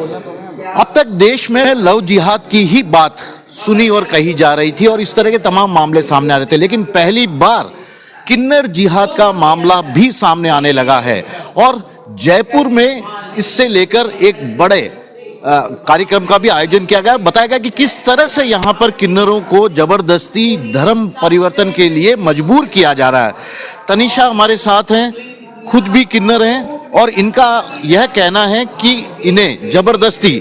अब तक देश में लव जिहाद की ही बात सुनी और कही जा रही थी और इस तरह के तमाम मामले सामने आ रहे थे, लेकिन पहली बार किन्नर जिहाद का मामला भी सामने आने लगा है और जयपुर में इससे लेकर एक बड़े कार्यक्रम का भी आयोजन किया गया। बताया गया कि किस तरह से यहाँ पर किन्नरों को जबरदस्ती धर्म परिवर्तन के लिए मजबूर किया जा रहा है। तनिषा हमारे साथ हैं, खुद भी किन्नर हैं और इनका यह कहना है कि इन्हें जबरदस्ती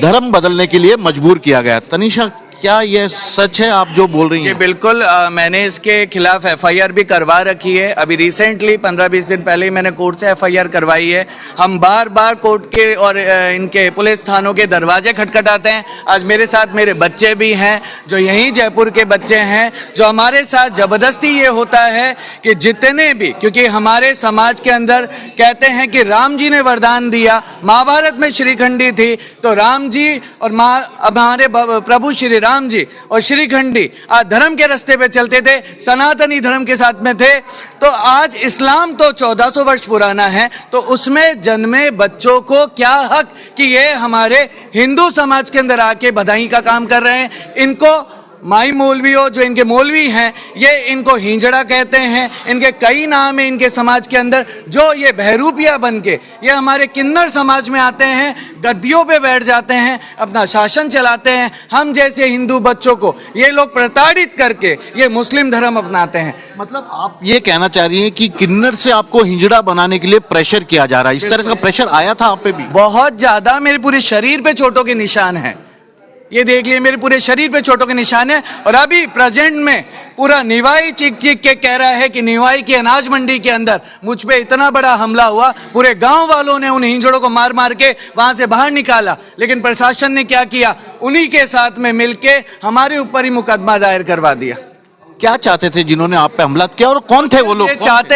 धर्म बदलने के लिए मजबूर किया गया। तनिषा, क्या यह सच है आप जो बोल रही हैं? बिल्कुल, मैंने इसके खिलाफ एफआईआर भी करवा रखी है। अभी रिसेंटली 15-20 दिन पहले ही मैंने कोर्ट से एफआईआर करवाई है। हम बार बार कोर्ट के और इनके पुलिस थानों के दरवाजे खटखटाते हैं। आज मेरे साथ मेरे बच्चे भी हैं जो यहीं जयपुर के बच्चे हैं, जो हमारे साथ ज़बरदस्ती ये होता है कि जितने भी, क्योंकि हमारे समाज के अंदर कहते हैं कि राम जी ने वरदान दिया, महाभारत में श्रीखंडी थी, तो राम जी और हमारे प्रभु श्री राम जी और श्रीखंडी आज धर्म के रास्ते पे चलते थे, सनातनी धर्म के साथ में थे। तो आज इस्लाम तो 1400 वर्ष पुराना है, तो उसमें जन्मे बच्चों को क्या हक कि ये हमारे हिंदू समाज के अंदर आके बधाई का काम कर रहे हैं। इनको माई मौलवियों, जो इनके मौलवी हैं, ये इनको हिंजड़ा कहते हैं। इनके कई नाम है इनके समाज के अंदर, जो ये बहरूपिया बन के ये हमारे किन्नर समाज में आते हैं, गद्दियों पे बैठ जाते हैं, अपना शासन चलाते हैं। हम जैसे हिंदू बच्चों को ये लोग प्रताड़ित करके ये मुस्लिम धर्म अपनाते हैं। मतलब आप ये कहना चाह रही हैं कि किन्नर से आपको हिंजड़ा बनाने के लिए प्रेशर किया जा रहा है? इस तरह का प्रेशर आया था आप पे भी? बहुत ज्यादा। मेरे पूरे शरीर पे चोटों के निशान हैं, ये देख लिए, मेरे पूरे शरीर पे चोटों के निशान है। और अभी प्रेजेंट में पूरा निवाई चीख चीख के कह रहा है कि निवाई की अनाज मंडी के अंदर मुझ पे इतना बड़ा हमला हुआ, पूरे गांव वालों ने उन हिंजड़ों को मार मार के वहां से बाहर निकाला, लेकिन प्रशासन ने क्या किया, उन्हीं के साथ में मिलके हमारे ऊपर ही मुकदमा दायर करवा दिया। क्या चाहते थे जिन्होंने आप पे हमला किया और कौन थे वो लोग? ये चाहते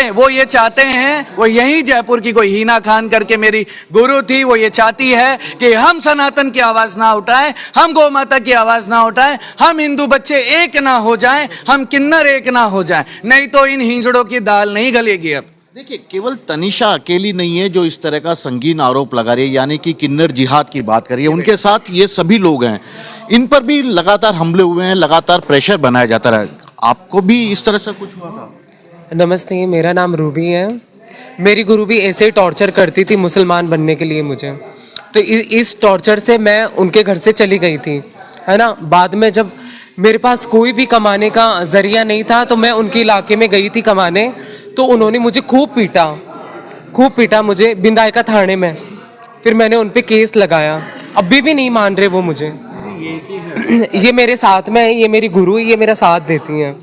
हैं, वो यही जयपुर की कोई हीना खान करके मेरी गुरु थी, वो ये चाहती है कि हम सनातन की आवाज ना उठाएं, हम गौ माता की आवाज ना उठाएं, हम हिंदू बच्चे एक ना हो जाएं, हम किन्नर एक ना हो जाएं, नहीं तो इन हिंजड़ों की दाल नहीं गलेगी। अब देखिए, केवल तनिषा अकेली नहीं है जो इस तरह का संगीन आरोप लगा रही है, यानी कि किन्नर जिहाद की बात करिए, उनके साथ ये सभी लोग हैं। इन पर भी लगातार हमले हुए हैं, लगातार प्रेशर बनाया जाता रहा। आपको भी इस तरह से कुछ हुआ था? नमस्ते, मेरा नाम रूबी है। मेरी गुरु भी ऐसे ही टॉर्चर करती थी मुसलमान बनने के लिए मुझे, तो इस टॉर्चर से मैं उनके घर से चली गई थी, है ना। बाद में जब मेरे पास कोई भी कमाने का जरिया नहीं था, तो मैं उनके इलाके में गई थी कमाने, तो उन्होंने मुझे खूब पीटा मुझे बिंदायका थाने में। फिर मैंने उन पे केस लगाया, अभी भी नहीं मान रहे वो मुझे। ये मेरे साथ में है, ये मेरी गुरु, ये मेरा साथ देती हैं।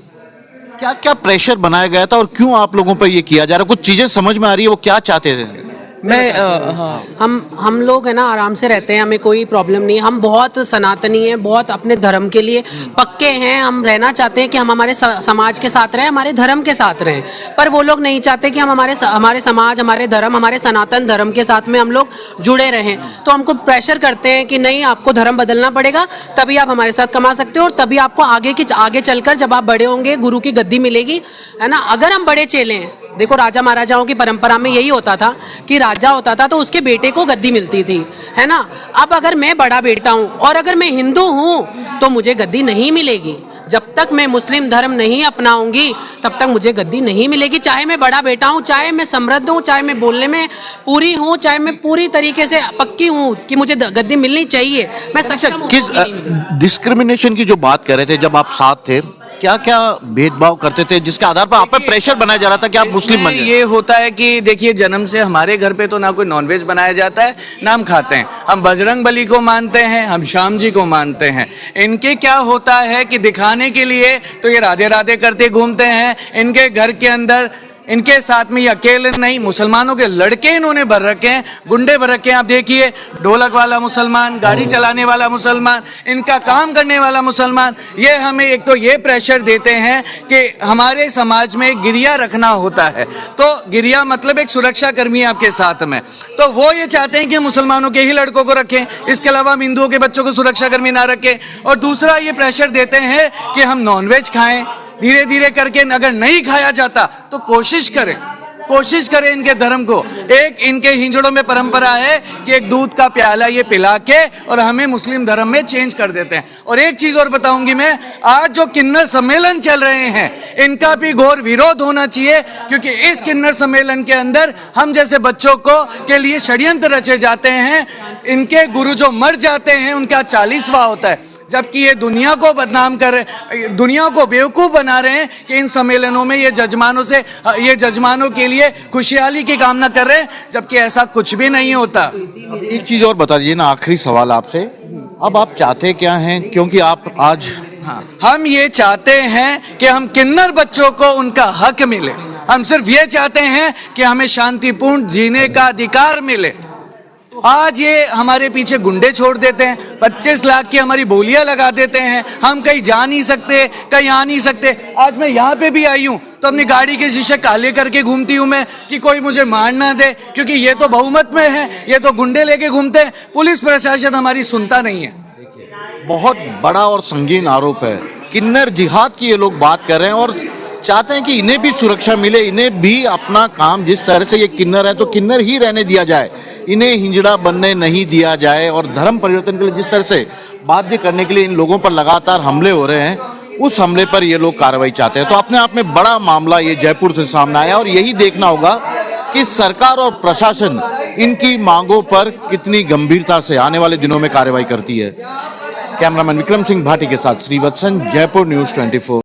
क्या क्या प्रेशर बनाया गया था और क्यों आप लोगों पर ये किया जा रहा है? कुछ चीजें समझ में आ रही है, वो क्या चाहते थे? हाँ, हम लोग है ना आराम से रहते हैं, हमें कोई प्रॉब्लम नहीं है। हम बहुत सनातनी हैं, बहुत अपने धर्म के लिए पक्के हैं। हम रहना चाहते हैं कि हम हमारे समाज के साथ रहें, हमारे धर्म के साथ रहें, पर वो लोग नहीं चाहते कि हम हमारे समाज, हमारे धर्म, हमारे सनातन धर्म के साथ में हम लोग जुड़े रहें। तो हमको प्रेशर करते हैं कि नहीं, आपको धर्म बदलना पड़ेगा, तभी आप हमारे साथ कमा सकते हो और तभी आपको आगे चलकर जब आप बड़े होंगे गुरु की गद्दी मिलेगी, है ना। अगर हम बड़े चेले हैं, देखो राजा महाराजाओं की परंपरा में यही होता था कि राजा होता था तो उसके बेटे को गद्दी मिलती थी, है ना। अब अगर मैं बड़ा बेटा हूं और अगर मैं हिंदू हूं तो मुझे गद्दी नहीं मिलेगी। जब तक मैं मुस्लिम धर्म नहीं अपनाऊंगी तब तक मुझे गद्दी नहीं मिलेगी। चाहे मैं बड़ा बेटा हूं, चाहे मैं समृद्ध हूं, चाहे मैं बोलने में पूरी हूं, चाहे मैं पूरी तरीके से पक्की हूं कि मुझे गद्दी मिलनी चाहिए, मैं सक्षम हूं। किस डिस्क्रिमिनेशन की जो बात कर रहे थे जब आप साथ थे, क्या क्या भेदभाव करते थे जिसके आधार पर आप पे प्रेशर बनाया जा रहा था कि आप मुस्लिम बन जाएं? ये होता है कि देखिए, जन्म से हमारे घर पे तो ना कोई नॉनवेज बनाया जाता है, ना हम खाते हैं। हम बजरंग बली को मानते हैं, हम श्याम जी को मानते हैं। इनके क्या होता है कि दिखाने के लिए तो ये राधे राधे करते घूमते हैं। इनके घर के अंदर इनके साथ में ये अकेले नहीं, मुसलमानों के लड़के इन्होंने भर रखे हैं, गुंडे भर रखे हैं। आप देखिए, ढोलक वाला मुसलमान, गाड़ी चलाने वाला मुसलमान, इनका काम करने वाला मुसलमान। ये हमें एक तो ये प्रेशर देते हैं कि हमारे समाज में गिरिया रखना होता है, तो गिरिया मतलब एक सुरक्षा कर्मी आपके साथ में, तो वो ये चाहते हैं कि मुसलमानों के ही लड़कों को रखें, इसके अलावा हम हिंदुओं के बच्चों को सुरक्षा कर्मी ना रखें। और दूसरा ये प्रेशर देते हैं कि हम नॉनवेज खाएं, धीरे धीरे करके अगर नहीं खाया जाता तो कोशिश करें कोशिश करें इनके धर्म को। एक इनके हिंजड़ों में परंपरा है कि एक दूध का प्याला ये पिला के और हमें मुस्लिम धर्म में चेंज कर देते हैं। और एक चीज और बताऊंगी मैं, आज जो किन्नर सम्मेलन चल रहे हैं इनका भी घोर विरोध होना चाहिए, क्योंकि इस किन्नर सम्मेलन के अंदर हम जैसे बच्चों को के लिए षड्यंत्र रचे जाते हैं। इनके गुरु जो मर जाते हैं उनका 40वां होता है, जबकि ये दुनिया को बदनाम कर रहे, दुनिया को बेवकूफ बना रहे हैं कि इन सम्मेलनों में ये जजमानों के लिए खुशहाली की कामना कर रहे हैं, जबकि ऐसा कुछ भी नहीं होता। अब एक चीज और बता दीजिए ना, आखिरी सवाल आपसे, अब आप चाहते क्या हैं, क्योंकि आप आज हम ये चाहते हैं कि हम किन्नर बच्चों को उनका हक मिले। हम सिर्फ ये चाहते हैं कि हमें शांतिपूर्ण जीने का अधिकार मिले। आज ये हमारे पीछे गुंडे छोड़ देते हैं, 25 लाख की हमारी बोलियां लगा देते हैं, हम कहीं जा नहीं सकते, कहीं आ नहीं सकते। आज मैं यहाँ पे भी आई हूँ तो अपनी गाड़ी के शीशे काले करके घूमती हूँ मैं, कि कोई मुझे मार ना दे, क्योंकि ये तो बहुमत में है, ये तो गुंडे लेके घूमते हैं। पुलिस प्रशासन हमारी सुनता नहीं है। बहुत बड़ा और संगीन आरोप है, किन्नर जिहाद की ये लोग बात कर रहे हैं और चाहते हैं कि इन्हें भी सुरक्षा मिले, इन्हें भी अपना काम, जिस तरह से ये किन्नर है तो किन्नर ही रहने दिया जाए, इन्हें हिंजड़ा बनने नहीं दिया जाए। और धर्म परिवर्तन के लिए जिस तरह से बाध्य करने के लिए इन लोगों पर लगातार हमले हो रहे हैं, उस हमले पर ये लोग कार्रवाई चाहते हैं। तो अपने आप में बड़ा मामला ये जयपुर से सामने आया और यही देखना होगा कि सरकार और प्रशासन इनकी मांगों पर कितनी गंभीरता से आने वाले दिनों में कार्रवाई करती है। कैमरामैन विक्रम सिंह भाटी के साथ श्रीवत्सन, जयपुर न्यूज़ 24।